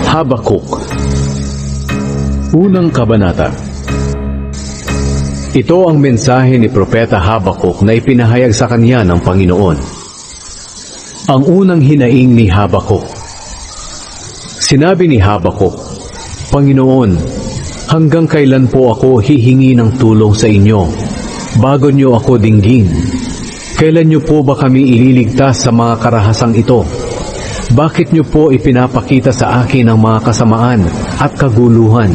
Habakuk. Unang kabanata. Ito ang mensahe ni Propeta Habakuk na ipinahayag sa kanya ng Panginoon. Ang unang hinaing ni Habakuk. Sinabi ni Habakuk, Panginoon, hanggang kailan po ako hihingi ng tulong sa inyo bago niyo ako dinggin? Kailan niyo po ba kami ililigtas sa mga karahasang ito? Bakit niyo po ipinapakita sa akin ang mga kasamaan at kaguluhan?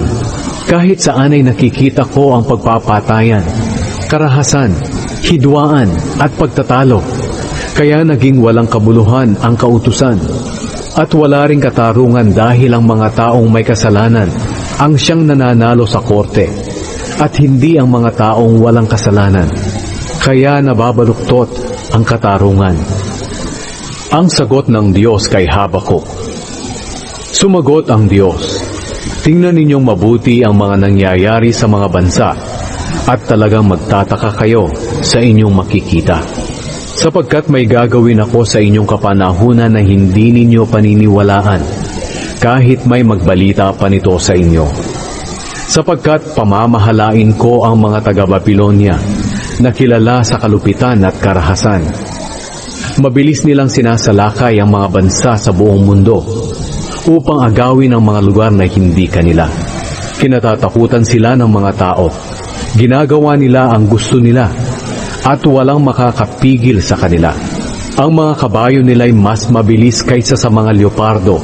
Kahit saan ay nakikita ko ang pagpapatayan, karahasan, hidwaan at pagtatalo. Kaya naging walang kabuluhan ang kautusan. At wala ring katarungan dahil ang mga taong may kasalanan ang siyang nananalo sa korte. At hindi ang mga taong walang kasalanan. Kaya nababaluktot ang katarungan. Ang sagot ng Diyos kay Habakuk. Sumagot ang Diyos, tingnan ninyong mabuti ang mga nangyayari sa mga bansa at talagang magtataka kayo sa inyong makikita. Sapagkat may gagawin ako sa inyong kapanahunan na hindi ninyo paniniwalaan kahit may magbalita pa nito sa inyo. Sapagkat pamamahalain ko ang mga taga-Babilonya na kilala sa kalupitan at karahasan. Mabilis nilang sinasalakay ang mga bansa sa buong mundo upang agawin ang mga lugar na hindi kanila. Kinatatakutan sila ng mga tao. Ginagawa nila ang gusto nila at walang makakapigil sa kanila. Ang mga kabayo nila ay mas mabilis kaysa sa mga leopardo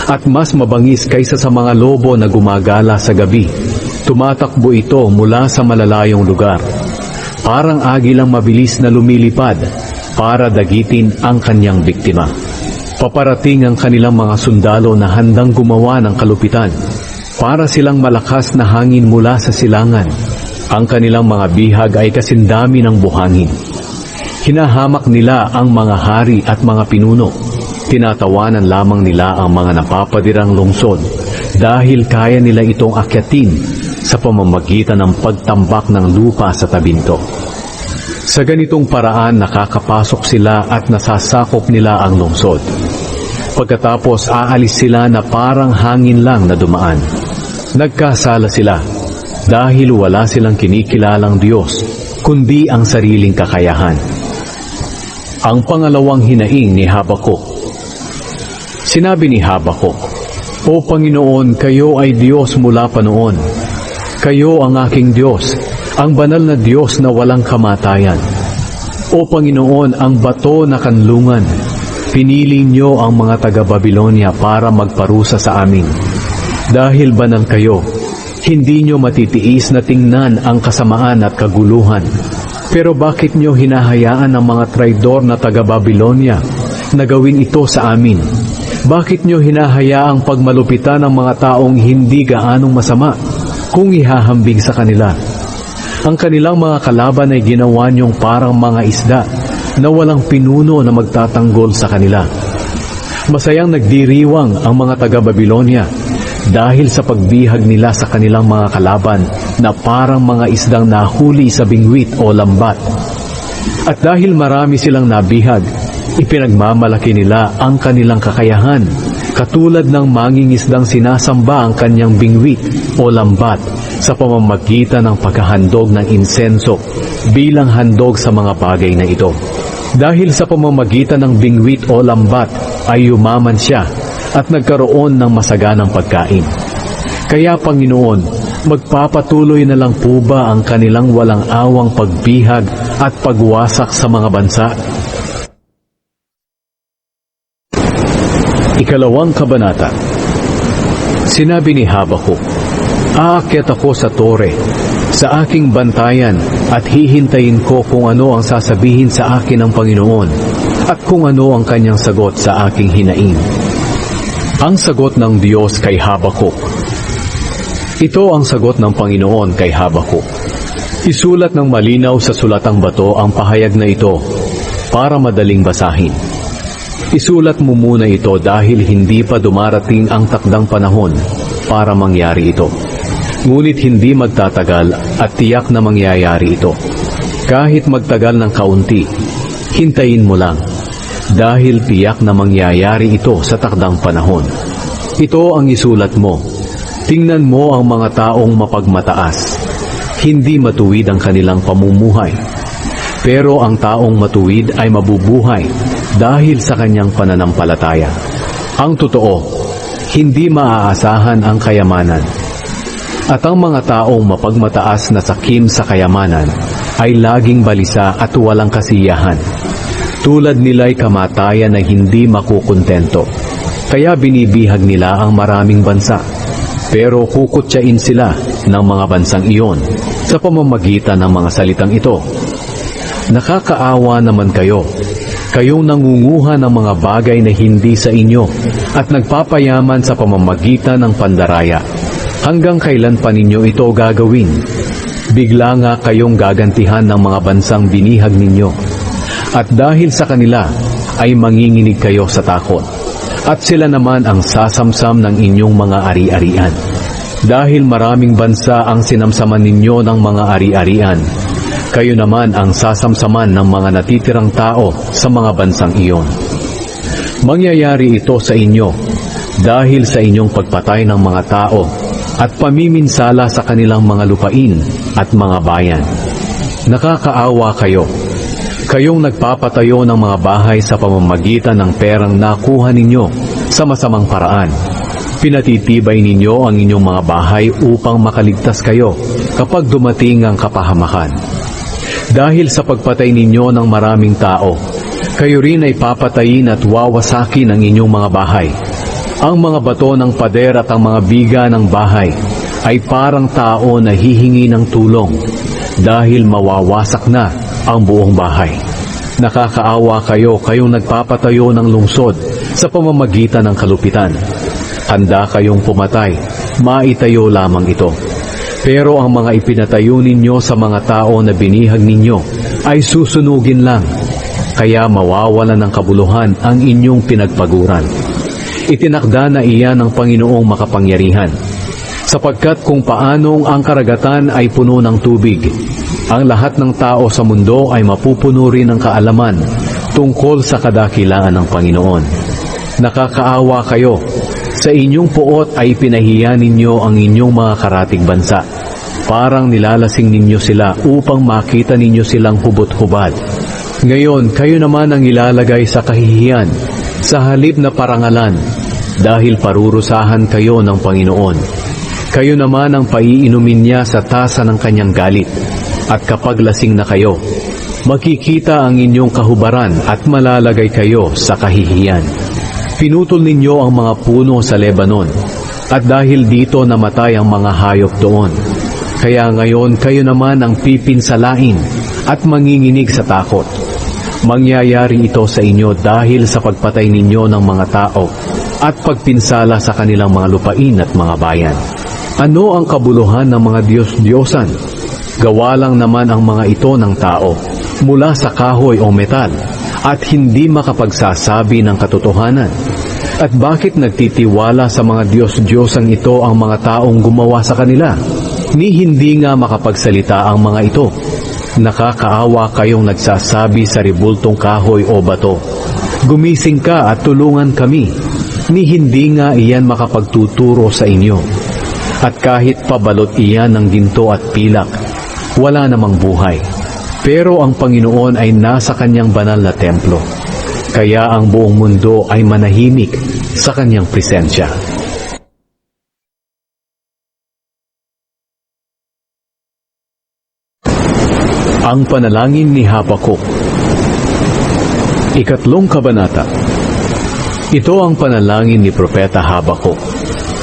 at mas mabangis kaysa sa mga lobo na gumagala sa gabi. Tumatakbo ito mula sa malalayong lugar. Parang agilang mabilis na lumilipad para dagitin ang kanyang biktima. Paparating ang kanilang mga sundalo na handang gumawa ng kalupitan para silang malakas na hangin mula sa silangan. Ang kanilang mga bihag ay kasindami ng buhangin. Hinahamak nila ang mga hari at mga pinuno. Tinatawanan lamang nila ang mga napapadirang lungsod dahil kaya nila itong akyatin sa pamamagitan ng pagtambak ng lupa sa tabinto. Sa ganitong paraan nakakapasok sila at nasasakop nila ang lungsod. Pagkatapos aalis sila na parang hangin lang na dumaan. Nagkasala sila dahil wala silang kinikilalang Diyos kundi ang sariling kakayahan. Ang pangalawang hinaing ni Habakuk. Sinabi ni Habakuk, O Panginoon, kayo ay Diyos mula pa noon. Kayo ang aking Diyos, ang banal na Diyos na walang kamatayan. O Panginoon, ang bato na kanlungan, pinili niyo ang mga taga-Babilonya para magparusa sa amin. Dahil banal kayo, hindi niyo matitiis na tingnan ang kasamaan at kaguluhan. Pero bakit niyo hinahayaan ang mga traidor na taga-Babilonya na gawin ito sa amin? Bakit niyo hinahayaang pagmalupitan ng mga taong hindi gaanong masama kung ihahambing sa kanila? Ang kanilang mga kalaban ay ginawa niyong parang mga isda na walang pinuno na magtatanggol sa kanila. Masayang nagdiriwang ang mga taga-Babilonya dahil sa pagbihag nila sa kanilang mga kalaban na parang mga isdang nahuli sa bingwit o lambat. At dahil marami silang nabihag, ipinagmamalaki nila ang kanilang kakayahan, katulad ng mangingisdang sinasamba ang kanyang bingwit o lambat sa pamamagitan ng paghahandog ng insenso bilang handog sa mga bagay na ito. Dahil sa pamamagitan ng bingwit o lambat ay yumaman siya at nagkaroon ng masaganang pagkain. Kaya Panginoon, magpapatuloy na lang po ba ang kanilang walang awang pagbihag at pagwasak sa mga bansa? Ikalawang kabanata. Sinabi ni Habakuk, Aakyat ako sa tore, sa aking bantayan, at hihintayin ko kung ano ang sasabihin sa akin ng Panginoon, at kung ano ang kanyang sagot sa aking hinaing. Ang sagot ng Diyos kay Habakuk. Ito ang sagot ng Panginoon kay Habakuk. Isulat ng malinaw sa sulatang bato ang pahayag na ito para madaling basahin. Isulat mo muna ito dahil hindi pa dumarating ang takdang panahon para mangyari ito. Ngunit hindi magtatagal at tiyak na mangyayari ito. Kahit magtagal ng kaunti, hintayin mo lang dahil tiyak na mangyayari ito sa takdang panahon. Ito ang isulat mo. Tingnan mo ang mga taong mapagmataas. Hindi matuwid ang kanilang pamumuhay. Pero ang taong matuwid ay mabubuhay dahil sa kanyang pananampalataya. Ang totoo, hindi maaasahan ang kayamanan. At ang mga taong mapagmataas na sakim sa kayamanan ay laging balisa at walang kasiyahan. Tulad nila'y kamatayan na hindi makukontento. Kaya binibihag nila ang maraming bansa. Pero kukutyain sila ng mga bansang iyon sa pamamagitan ng mga salitang ito. Nakakaawa naman kayo. Kayong nangunguha ng mga bagay na hindi sa inyo at nagpapayaman sa pamamagitan ng pandaraya. Hanggang kailan pa ninyo ito gagawin? Bigla nga kayong gagantihan ng mga bansang binihag ninyo. At dahil sa kanila ay manginginig kayo sa takot. At sila naman ang sasamsam ng inyong mga ari-arian. Dahil maraming bansa ang sinamsaman ninyo ng mga ari-arian, kayo naman ang sasamsaman ng mga natitirang tao sa mga bansang iyon. Mangyayari ito sa inyo dahil sa inyong pagpatay ng mga tao at pamiminsala sa kanilang mga lupain at mga bayan. Nakakaawa kayo. Kayong nagpapatayo ng mga bahay sa pamamagitan ng perang nakuha ninyo sa masamang paraan. Pinatitibay ninyo ang inyong mga bahay upang makaligtas kayo kapag dumating ang kapahamakan. Dahil sa pagpatay ninyo ng maraming tao, kayo rin ay papatayin at wawasakin ang inyong mga bahay. Ang mga bato ng pader at ang mga biga ng bahay ay parang tao na hihingi ng tulong dahil mawawasak na ang buong bahay. Nakakaawa kayo, kayong nagpapatayo ng lungsod sa pamamagitan ng kalupitan. Handa kayong pumatay, maitayo lamang ito. Pero ang mga ipinatayo ninyo sa mga tao na binihag ninyo ay susunugin lang. Kaya mawawalan ng kabuluhan ang inyong pinagpaguran. Itinakda na iyan ng Panginoong makapangyarihan. Sapagkat kung paanong ang karagatan ay puno ng tubig, ang lahat ng tao sa mundo ay mapupuno rin ng kaalaman tungkol sa kadakilaan ng Panginoon. Nakakaawa kayo. Sa inyong puot ay pinahiya ninyo ang inyong mga karatig bansa. Parang nilalasing ninyo sila upang makita ninyo silang hubot-hubad. Ngayon, kayo naman ang ilalagay sa kahihiyan, sa halip na parangalan, dahil parurusahan kayo ng Panginoon. Kayo naman ang paiinumin niya sa tasa ng kanyang galit. At kapag lasing na kayo, makikita ang inyong kahubaran at malalagay kayo sa kahihiyan. Pinutol ninyo ang mga puno sa Lebanon, at dahil dito namatay ang mga hayop doon. Kaya ngayon kayo naman ang pipinsalain at manginginig sa takot. Mangyayari ito sa inyo dahil sa pagpatay ninyo ng mga tao at pagpinsala sa kanilang mga lupain at mga bayan. Ano ang kabuluhan ng mga Diyos-Diyosan? Gawa lang naman ang mga ito ng tao, mula sa kahoy o metal, at hindi makapagsasabi ng katotohanan. At bakit nagtitiwala sa mga Diyos-Diyosang ito ang mga taong gumawa sa kanila? Ni hindi nga makapagsalita ang mga ito. Nakakaawa kayong nagsasabi sa ribultong kahoy o bato, "Gumising ka at tulungan kami." Ni hindi nga iyan makapagtuturo sa inyo. At kahit pabalot iyan ng ginto at pilak, wala namang buhay. Pero ang Panginoon ay nasa kanyang banal na templo. Kaya ang buong mundo ay manahimik sa kanyang presensya. Ang panalangin ni Habakuk. Ikatlong kabanata. Ito ang panalangin ni Propeta Habakuk.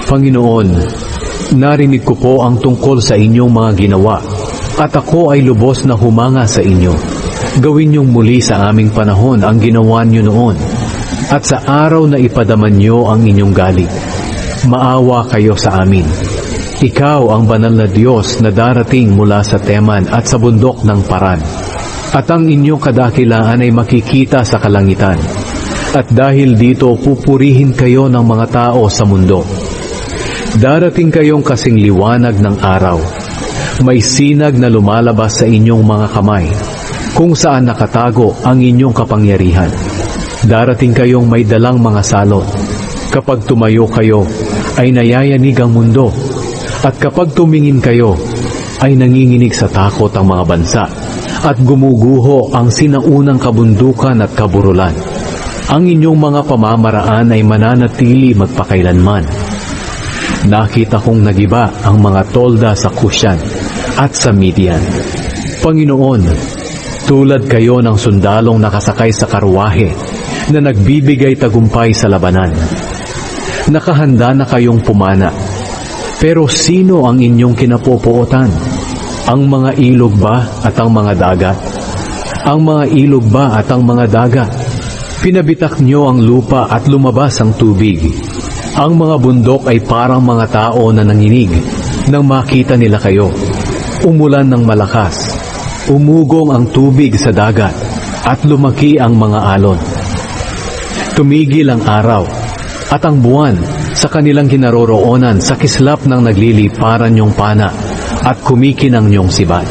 Panginoon, narinig ko po ang tungkol sa inyong mga ginawa, at ako ay lubos na humanga sa inyo. Gawin niyong muli sa aming panahon ang ginawa niyo noon, at sa araw na ipadaman niyo ang inyong galit. Maawa kayo sa amin. Ikaw ang banal na Diyos na darating mula sa Teman at sa bundok ng Paran. At ang inyong kadakilaan ay makikita sa kalangitan. At dahil dito pupurihin kayo ng mga tao sa mundo. Darating kayong kasing liwanag ng araw. May sinag na lumalabas sa inyong mga kamay, kung saan nakatago ang inyong kapangyarihan. Darating kayong may dalang mga salot. Kapag tumayo kayo, ay nayayanig ang mundo. At kapag tumingin kayo, ay nanginginig sa takot ang mga bansa. At gumuguho ang sinaunang kabundukan at kaburulan. Ang inyong mga pamamaraan ay mananatili magpakailanman. Nakita kong nagiba ang mga tolda sa Kushan at sa Midian. Panginoon, tulad kayo ng sundalong nakasakay sa karwahe na nagbibigay tagumpay sa labanan. Nakahanda na kayong pumana. Pero sino ang inyong kinapupuotan? Ang mga ilog ba at ang mga dagat? Ang mga ilog ba at ang mga dagat? Pinabitak nyo ang lupa at lumabas ang tubig. Ang mga bundok ay parang mga tao na nanginig nang makita nila kayo. Umulan ng malakas. Umugong ang tubig sa dagat at lumaki ang mga alon. Tumigil ang araw at ang buwan sa kanilang kinaroroonan sa kislap ng nagliliparan niyong pana at kumikinang niyong sibat.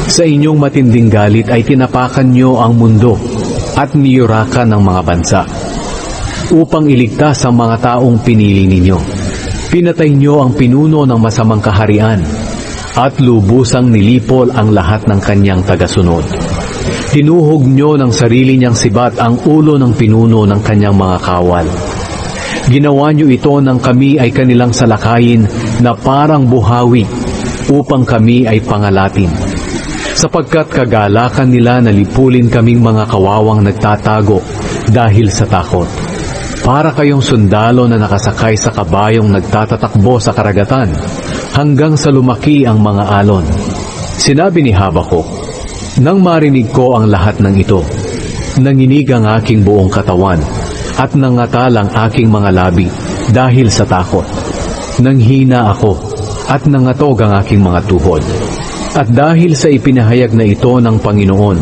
Sa inyong matinding galit ay tinapakan niyo ang mundo at niyurakan ng mga bansa upang iligtas ang mga taong pinili ninyo. Pinatay niyo ang pinuno ng masamang kaharian at lubusang nilipol ang lahat ng kanyang tagasunod. Tinuhog niyo ng sarili niyang sibat ang ulo ng pinuno ng kanyang mga kawal. Ginawa niyo ito nang kami ay kanilang salakayin na parang buhawi upang kami ay pangalatin. Sapagkat kagalakan nila na lipulin kaming mga kawawang nagtatago dahil sa takot. Para kayong sundalo na nakasakay sa kabayong nagtatatakbo sa karagatan hanggang sa lumaki ang mga alon. Sinabi ni Habakuk, nang marinig ko ang lahat ng ito, nanginig ang aking buong katawan at nangatal ang aking mga labi dahil sa takot. Nanghina ako at nangatog ang aking mga tuhod. At dahil sa ipinahayag na ito ng Panginoon,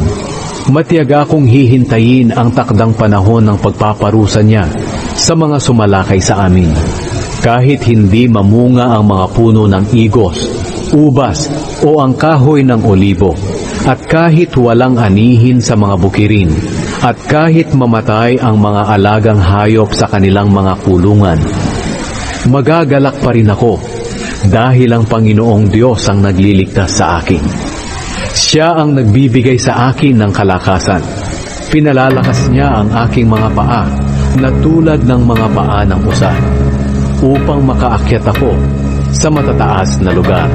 matyaga akong hihintayin ang takdang panahon ng pagpaparusa niya sa mga sumalakay sa amin. Kahit hindi mamunga ang mga puno ng igos, ubas o ang kahoy ng olibo, at kahit walang anihin sa mga bukirin, at kahit mamatay ang mga alagang hayop sa kanilang mga kulungan, magagalak pa rin ako dahil ang Panginoong Diyos ang nagliligtas sa akin. Siya ang nagbibigay sa akin ng kalakasan. Pinalalakas niya ang aking mga paa na tulad ng mga paa ng usa upang makaakyat ako sa matataas na lugar.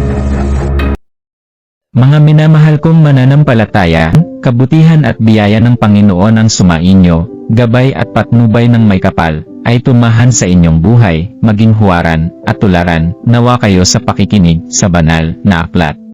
Mga minamahal kong mananampalataya, kabutihan at biyaya ng Panginoon ang sumainyo, gabay at patnubay ng may kapal, ay tumahan sa inyong buhay, maging huwaran at tularan, nawa kayo sa pakikinig sa banal na aklat.